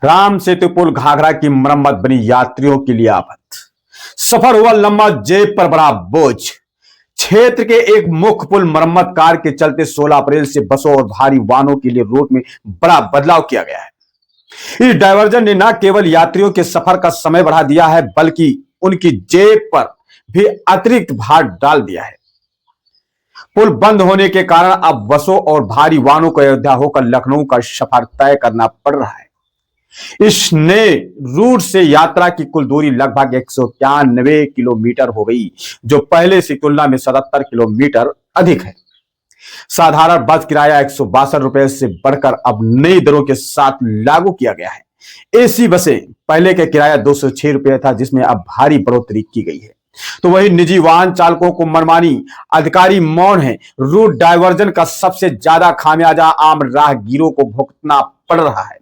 राम सेतु पुल घाघरा की मरम्मत बनी यात्रियों के लिए आफत। सफर हुआ लंबा, जेब पर बड़ा बोझ। क्षेत्र के एक मुख्य पुल मरम्मत कार्य के चलते 16 अप्रैल से बसों और भारी वाहनों के लिए रूट में बड़ा बदलाव किया गया है। इस डायवर्जन ने न केवल यात्रियों के सफर का समय बढ़ा दिया है, बल्कि उनकी जेब पर भी अतिरिक्त भार डाल दिया है। पुल बंद होने के कारण अब बसों और भारी वाहनों को अयोध्या होकर लखनऊ का सफर तय करना पड़ रहा है। इस नए रूट से यात्रा की कुल दूरी लगभग 191 किलोमीटर हो गई, जो पहले से तुलना में 77 किलोमीटर अधिक है। साधारण बस किराया 162 रुपए से बढ़कर अब नई दरों के साथ लागू किया गया है। एसी बसें पहले का किराया 206 रुपए था, जिसमें अब भारी बढ़ोतरी की गई है। तो वही निजी वाहन चालकों को मनमानी, अधिकारी मौन है। रूट डायवर्जन का सबसे ज्यादा खामियाजा आम राहगीरों को भुगतना पड़ रहा है।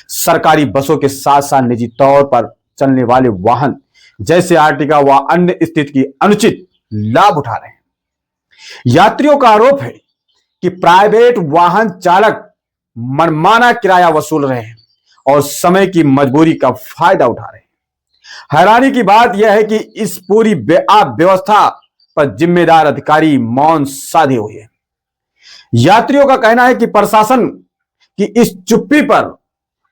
सरकारी बसों के साथ साथ निजी तौर पर चलने वाले वाहन जैसे आर्टिका व अन्य स्थिति की अनुचित लाभ उठा रहे हैं। यात्रियों का आरोप है कि प्राइवेट वाहन चालक मनमाना किराया वसूल रहे हैं और समय की मजबूरी का फायदा उठा रहे हैं। हैरानी की बात यह है कि इस पूरी व्यवस्था पर जिम्मेदार अधिकारी मौन साधे हुए हैं। यात्रियों का कहना है कि प्रशासन की इस चुप्पी पर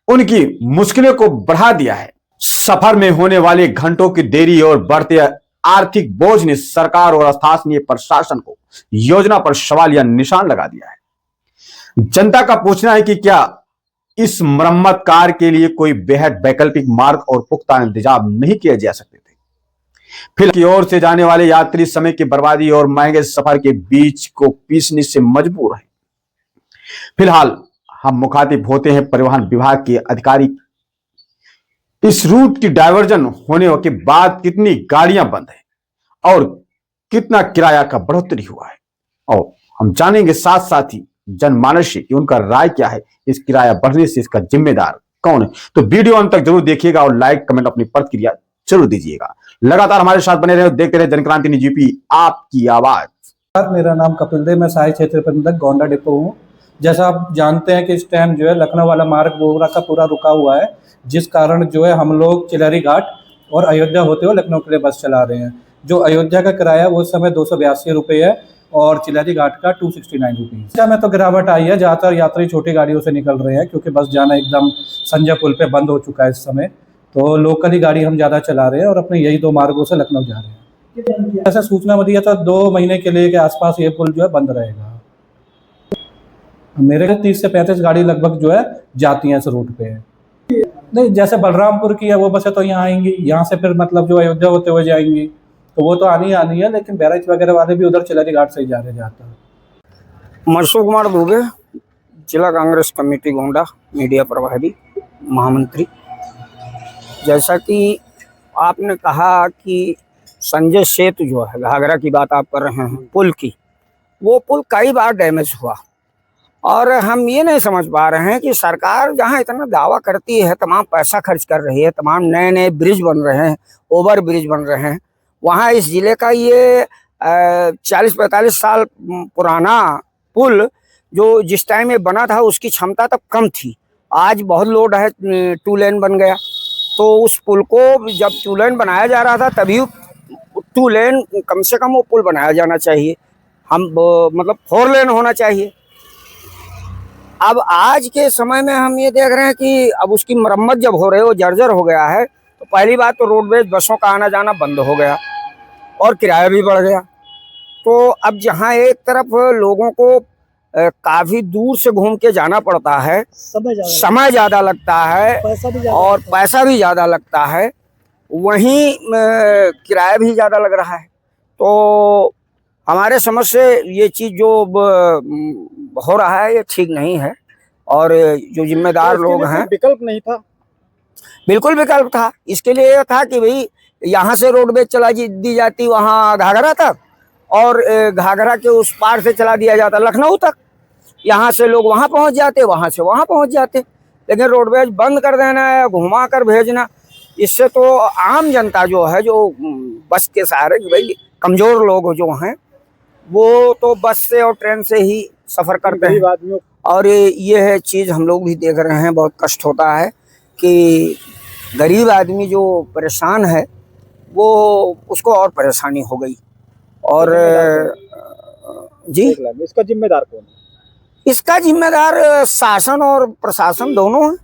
उनकी मुश्किलों को बढ़ा दिया है। सफर में होने वाले घंटों की देरी और बढ़ते आर्थिक बोझ ने सरकार और स्थानीय प्रशासन को योजना पर सवाल या निशान लगा दिया है। जनता का पूछना है कि क्या इस मरम्मत कार्य के लिए कोई बेहद वैकल्पिक मार्ग और पुख्ता इंतजाम नहीं किए जा सकते थे। फिर की ओर से जाने वाले यात्री समय की बर्बादी और महंगे सफर के बीच को पीसने से मजबूर हैं। फिलहाल हम मुखातिब होते हैं परिवहन विभाग के अधिकारी। इस रूट की डायवर्जन होने के बाद कितनी गाड़ियां बंद हैं और कितना किराया का बढ़ोतरी हुआ है, और हम जानेंगे साथ साथ ही जनमानस से कि उनका राय क्या है। इस किराया बढ़ने से इसका जिम्मेदार कौन है। तो वीडियो अंत तक जरूर देखिएगा और लाइक कमेंट अपनी प्रतिक्रिया जरूर दीजिएगा। लगातार हमारे साथ बने रहे, देखते रहे जनक्रांति न्यूज़ यूपी, आपकी आवाज। मेरा नाम कपिल देव, मैं सहायक क्षेत्र प्रबंधक गोंडा डिपो हूँ। जैसा आप जानते हैं कि इस टाइम जो है लखनऊ वाला मार्ग पूरा का पूरा रुका हुआ है, जिस कारण जो है हम लोग चिलहरी घाट और अयोध्या होते हुए लखनऊ के लिए बस चला रहे हैं। जो अयोध्या का किराया वो इस समय 282 रुपये है और चिलहरी घाट का 269 रुपीज़। क्या में तो गिरावट आई है, ज़्यादातर यात्री छोटी गाड़ियों से निकल रहे हैं क्योंकि बस जाना एकदम संजय पुल पे बंद हो चुका है इस समय। तो लोकल ही गाड़ी हम ज़्यादा चला रहे हैं और अपने यही 2 मार्गों से लखनऊ जा रहे हैं। ऐसा सूचना मिली है तो 2 महीने के लिए के आसपास ये पुल जो है बंद रहेगा। मेरे 30 से 35 गाड़ी लगभग जो है जाती हैं इस रूट पे। नहीं, जैसे बलरामपुर की है वो बसें तो यहाँ आएंगी, यहाँ से फिर मतलब जो अयोध्या होते हुए जाएंगी तो वो तो आनी है, लेकिन बैराज वगैरह वाले भी उधर चिलहरी घाट से ही जा रहे जाता। मरसू कुमार दुबे, जिला कांग्रेस कमेटी गोंडा, मीडिया प्रभारी, महामंत्री। जैसा कि आपने कहा कि संजय सेतु जो है, घाघरा की बात आप कर रहे हैं, पुल की, वो पुल कई बार डैमेज हुआ और हम ये नहीं समझ पा रहे हैं कि सरकार जहाँ इतना दावा करती है, तमाम पैसा खर्च कर रही है, तमाम नए नए ब्रिज बन रहे हैं, ओवर ब्रिज बन रहे हैं, वहाँ इस जिले का ये 40-45 साल पुराना पुल जो जिस टाइम ये बना था उसकी क्षमता तब कम थी। आज बहुत लोड है, 2 लेन बन गया। तो उस पुल को जब 2 लेन बनाया जा रहा था तभी 2 लेन कम से कम वो पुल बनाया जाना चाहिए, हम मतलब 4 लेन होना चाहिए। अब आज के समय में हम ये देख रहे हैं कि अब उसकी मरम्मत जब हो रही है, वो जर्जर हो गया है, तो पहली बात तो रोडवेज बसों का आना जाना बंद हो गया और किराया भी बढ़ गया। तो अब जहाँ एक तरफ लोगों को काफ़ी दूर से घूम के जाना पड़ता है, समय ज़्यादा लगता है और पैसा भी ज़्यादा लगता है, वहीं किराया भी ज़्यादा लग रहा है। तो हमारे समझ से ये चीज़ जो हो रहा है ये ठीक नहीं है और जो जिम्मेदार लोग हैं, विकल्प नहीं था, बिल्कुल विकल्प था। इसके लिए यह था कि भाई यहाँ से रोडवेज चला दी जाती वहाँ घाघरा तक और घाघरा के उस पार से चला दिया जाता लखनऊ तक। यहाँ से लोग वहाँ पहुँच जाते, वहाँ से वहाँ पहुँच जाते। लेकिन रोडवेज बंद कर देना है, घुमा कर भेजना, इससे तो आम जनता जो है, जो बस के सहारे, भाई कमज़ोर लोग जो हैं वो तो बस से और ट्रेन से ही सफ़र करते हैं और ये है चीज़ हम लोग भी देख रहे हैं, बहुत कष्ट होता है कि गरीब आदमी जो परेशान है वो उसको और परेशानी हो गई। और जी, इसका जिम्मेदार कौन है? इसका जिम्मेदार शासन और प्रशासन दोनों है।